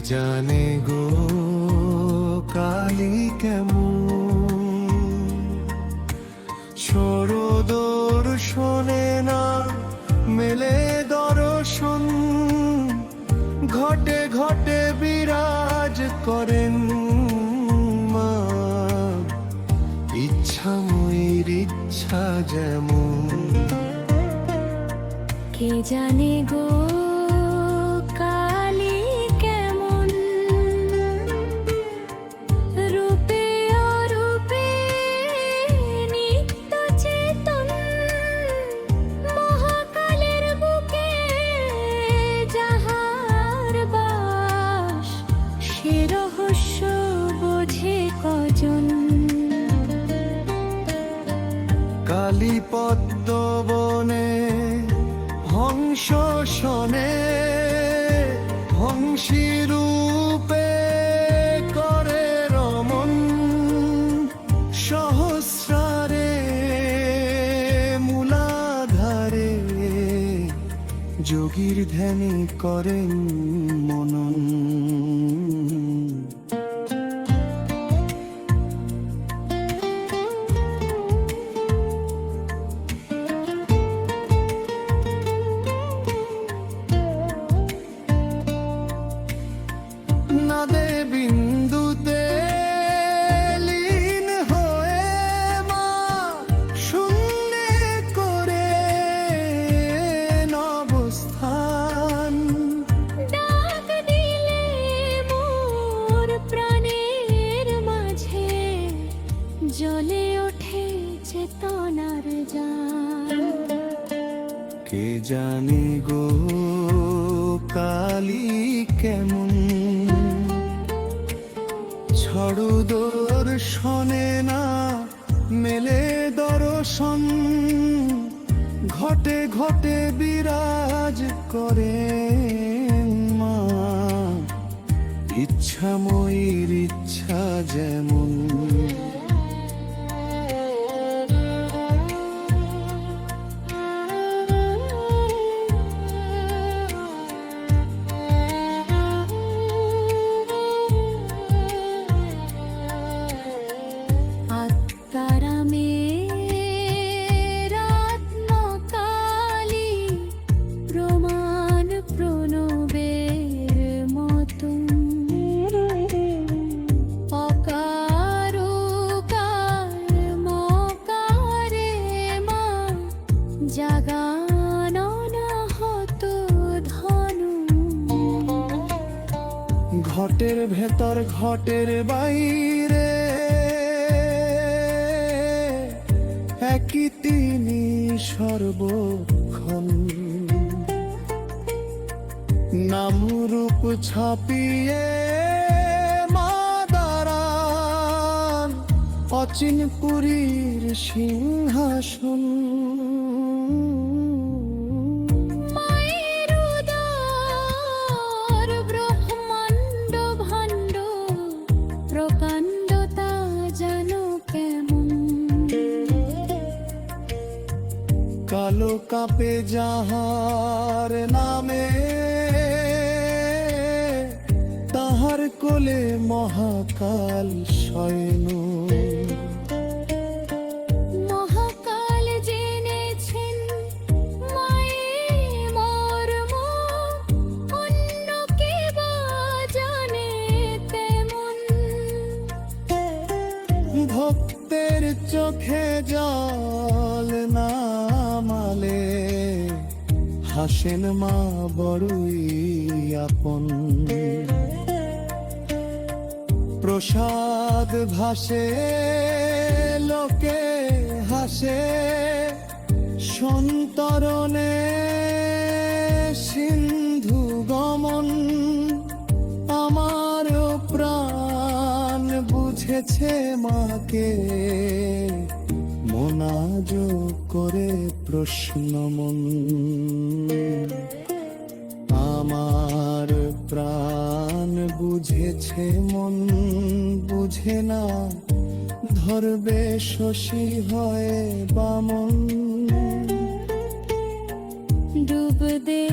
জানে গো কালী কেমন, ছোড়ো দর্শনে না মেলে দর্শন, ঘটে ঘটে বিরাজ করেন মা। ইচ্ছাময়ীর ইচ্ছা যেমন, কে জানে গো কালী কেমন, রূপে অরূপে নিত্য চেতন, মহাকালের বুকে যাহার বাস, সে রহস্য বোঝে কজন। কালী পদ্মবনে হংস শনে, হংসী রূপে করে রমন, সহস্রারে মূলাধারে যোগীর ধ্যানে করেন মনন। নাদে বিন্দুতে লীন হয়ে মা শূন্যে করে অবস্থান, ডাক দিলে মোর প্রাণের মাঝে জ্বলে ওঠে চেতনার জান। কে জানে গো কালী কেমন, ছড়ো দর্শনে না মেলে দর্শন, ঘটে ঘটে বিরাজ করে মা। ইচ্ছাময়ীর ইচ্ছা যেমন, ঘটের ভেতর ঘটের বাইরে একই তিনি সর্বক্ষণ, নাম রূপ ছাপিয়ে মা দাঁড়ান অচিন পুরীর সিংহাসন। কালো কাপে যাহার নামে, তাহার কোলে মহাকাল শয়ন। মহাকাল জেনেছেন মায়ের মর্ম, অন্য কে বা জানে তেমন। ভক্তের চোখে জল নামালে হাসেন মা বড়ই আপন। প্রসাদ ভাসে লোকে হাসে, সন্তরণে সিন্ধু গমন। আমার প্রাণ বুঝেছে মাকে, মনাজ করে প্রশ্ন মন। আমার প্রাণ বুঝেছে মন বুঝে না, ধরবে শশী হয় বামন। ডুব দে